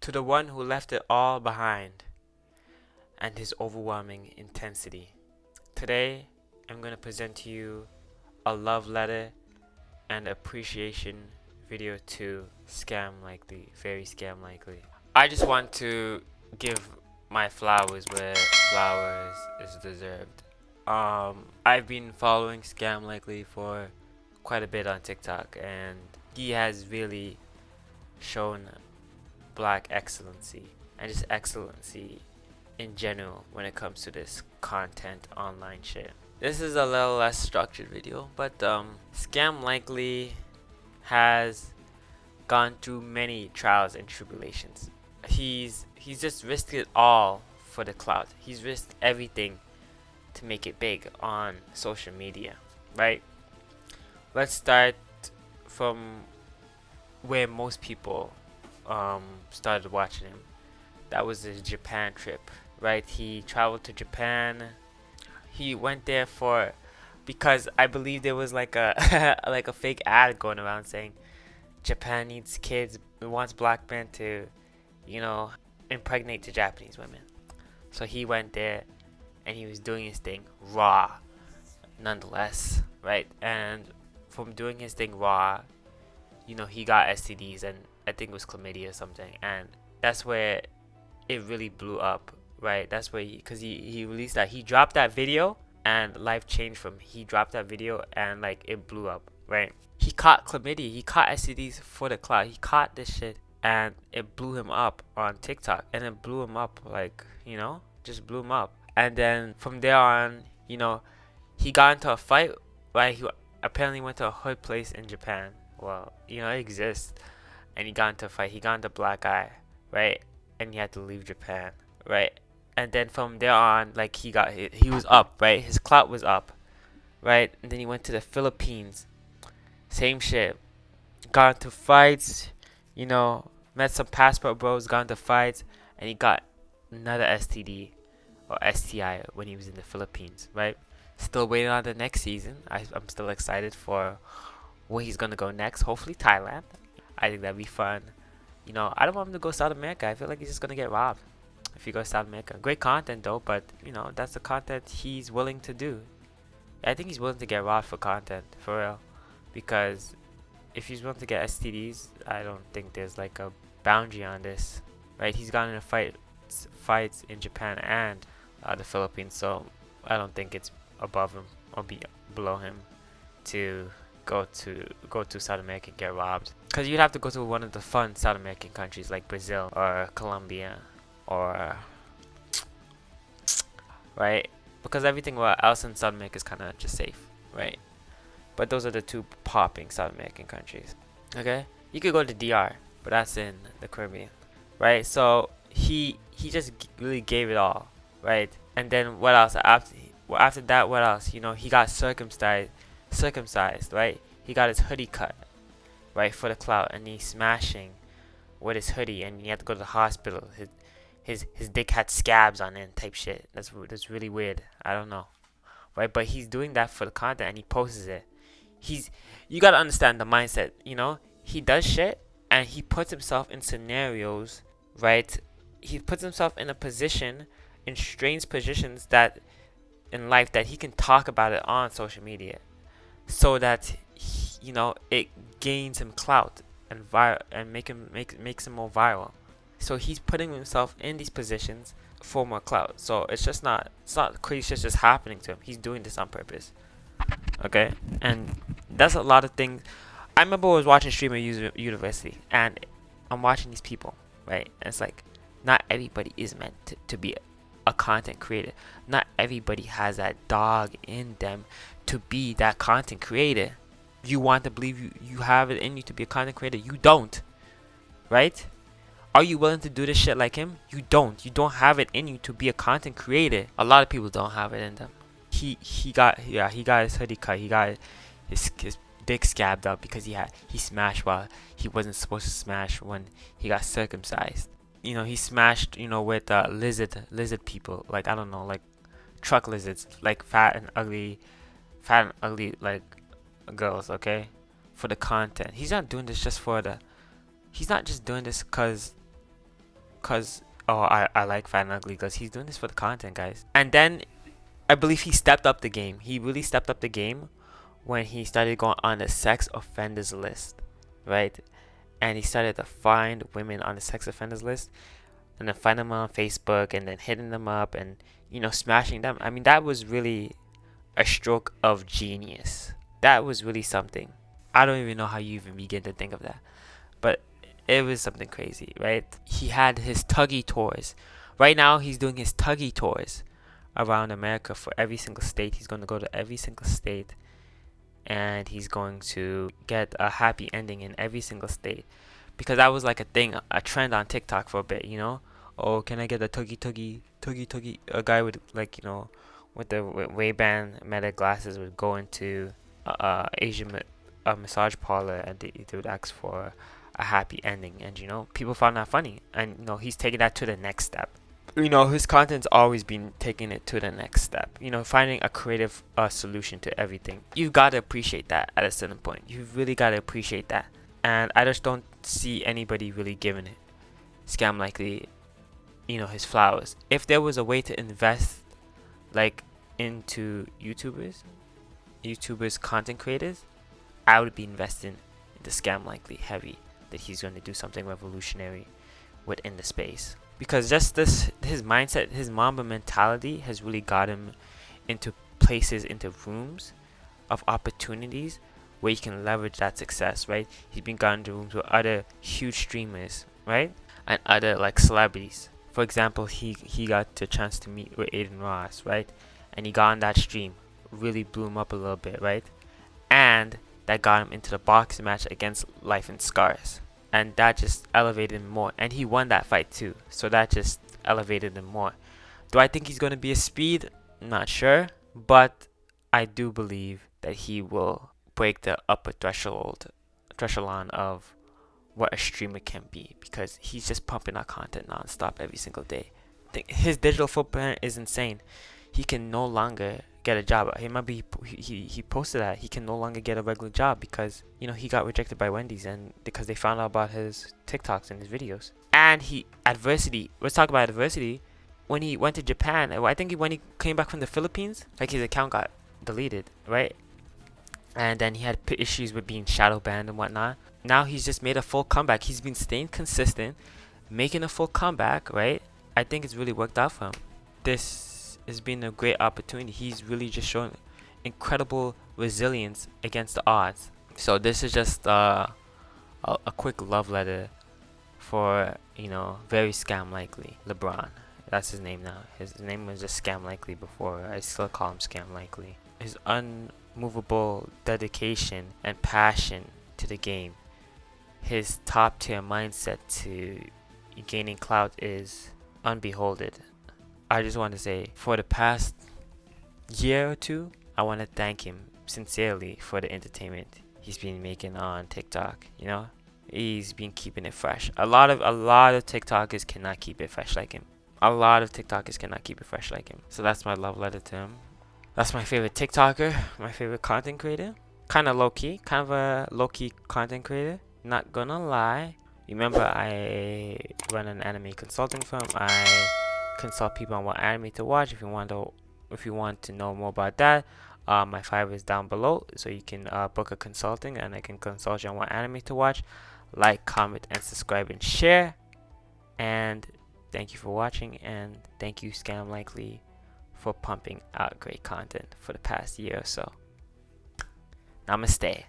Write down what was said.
To the one who left it all behind and his overwhelming intensity. Today, I'm going to present to you a love letter and appreciation video to ScamLikely, very ScamLikely. I just want to give my flowers where flowers is deserved. I've been following ScamLikely for quite a bit on TikTok, and he has really shown black excellency and just excellency in general when it comes to this content online shit. This is a little less structured video, but ScamLikely has gone through many trials and tribulations. He's just risked it all for the clout. He's risked everything to make it big on social media, right? Let's start from where most people started watching him. That was his Japan trip, right? He traveled to Japan. He went there for because I believe there was like a like a fake ad going around saying Japan needs kids, wants black men to, impregnate the Japanese women. So he went there and he was doing his thing raw, nonetheless, right? And from doing his thing raw, he got STDs, and I think it was chlamydia or something, and that's where it really blew up, right? That's where because he released that, he dropped that video, and life changed from he dropped that video, and like it blew up, right? He caught chlamydia, he caught STDs for the cloud, he caught this shit, and it blew him up on TikTok, and it blew him up like just blew him up, and then from there on, he got into a fight, right? He apparently went to a hood place in Japan. Well, it exists, and he got into a fight. He got into a black eye, right? And he had to leave Japan, right? And then from there on, like he was up, right? His clout was up, right? And then he went to the Philippines, same shit. Got into fights, met some passport bros, got into fights, and he got another STD or STI when he was in the Philippines, right? Still waiting on the next season. I'm still excited for where he's gonna go next. Hopefully Thailand. I think that'd be fun. I don't want him to go South America. I feel like he's just gonna get robbed if he goes South America. Great content though, but that's the content he's willing to do. I think he's willing to get robbed for content, for real. Because if he's willing to get STDs, I don't think there's like a boundary on this, right? He's gotten in fights in Japan and the Philippines, so I don't think it's above him or below him to go to South America and get robbed. Because you'd have to go to one of the fun South American countries like Brazil or Colombia or right? Because everything else in South America is kind of just safe, right? But those are the two popping South American countries. Okay, you could go to DR, but that's in the Caribbean, right? So he just really gave it all, right? And then what else after that? What else? He got circumcised, right? He got his hoodie cut, right, for the clout, and he's smashing with his hoodie, and he had to go to the hospital. His dick had scabs on it, type shit. That's really weird. I don't know, right? But he's doing that for the content, and he posts it. You gotta understand the mindset. He does shit, and he puts himself in scenarios, right? He puts himself in a position, in strange positions that in life that he can talk about it on social media, so that it gains him clout and makes him more viral. So he's putting himself in these positions for more clout. So it's not crazy shit just happening to him. He's doing this on purpose. Okay, and that's a lot of things. I remember I was watching Streamer University, and I'm watching these people, right? And it's like, not everybody is meant to be a content creator. Not everybody has that dog in them to be that content creator. You want to believe you have it in you to be a content creator. You don't, right? Are you willing to do this shit like him? You don't. You don't have it in you to be a content creator. A lot of people don't have it in them. He got his hoodie cut. He got his dick scabbed up because he smashed while he wasn't supposed to smash when he got circumcised. He smashed with lizard people, like I don't know, like truck lizards, like fat and ugly like girls, okay, for the content. He's not doing this just for the. He's not just doing this because because I like Fat and Ugly because he's doing this for the content, guys. And then I believe he stepped up the game. He really stepped up the game when he started going on the sex offenders list, right? And he started to find women on the sex offenders list and then find them on Facebook and then hitting them up and, you know, smashing them. I mean, that was really a stroke of genius. That was really something. I don't even know how you even begin to think of that. But it was something crazy, right? He had his tuggy tours. Right now, he's doing his tuggy tours around America for every single state. He's going to go to every single state and he's going to get a happy ending in every single state. Because that was like a thing, a trend on TikTok for a bit, you know? Oh, can I get a tuggy? A guy with, like, you know, with the Ray-Ban Meta glasses would go into Asian massage parlor and they would ask for a happy ending. And, you know, people found that funny. And, you know, he's taking that to the next step. You know, his content's always been taking it to the next step. You know, finding a creative solution to everything. You've got to appreciate that at a certain point. You've really got to appreciate that. And I just don't see anybody really giving it ScamLikely, you know, his flowers. If there was a way to invest, like, into YouTubers, content creators, I would be investing into ScamLikely heavy. That he's going to do something revolutionary within the space. Because just this, his mindset, his Mamba mentality has really got him into places, into rooms of opportunities where you can leverage that success, right? He's been gotten into rooms with other huge streamers, right? And other like celebrities. For example, he got the chance to meet with Aiden Ross, right? And he got on that stream, really blew him up a little bit, right? And that got him into the boxing match against Life and Scars. And that just elevated him more. And he won that fight too. So that just elevated him more. Do I think he's going to be a speed? Not sure. But I do believe that he will break the upper threshold of what a streamer can be. Because he's just pumping out content nonstop every single day. His digital footprint is insane. He can no longer get a job. He might be he posted that he can no longer get a regular job because, you know, he got rejected by Wendy's and because they found out about his TikToks and his videos. And adversity. Let's talk about adversity. When he went to Japan, I think when he came back from the Philippines, like his account got deleted, right? And then he had issues with being shadow banned and whatnot. Now he's just made a full comeback. He's been staying consistent, making a full comeback, right? I think it's really worked out for him. This has been a great opportunity. He's really just shown incredible resilience against the odds. So this is just a quick love letter for, you know, very ScamLikely LeBron. That's his name now. His name was just ScamLikely before. I still call him ScamLikely. His unmovable dedication and passion to the game, his top tier mindset to gaining clout is unbeholded. I just want to say, for the past year or two, I want to thank him sincerely for the entertainment he's been making on TikTok. You know, he's been keeping it fresh. A lot of TikTokers cannot keep it fresh like him. So that's my love letter to him. That's my favorite TikToker, my favorite content creator. Kind of low key content creator. Not gonna lie. Remember, I run an anime consulting firm. I consult people on what anime to watch. If you want to know more about that, my Fiverr is down below, so you can book a consulting and I can consult you on what anime to watch. Like, comment, and subscribe and share. And thank you for watching, and thank you ScamLikely for pumping out great content for the past year or so. Namaste.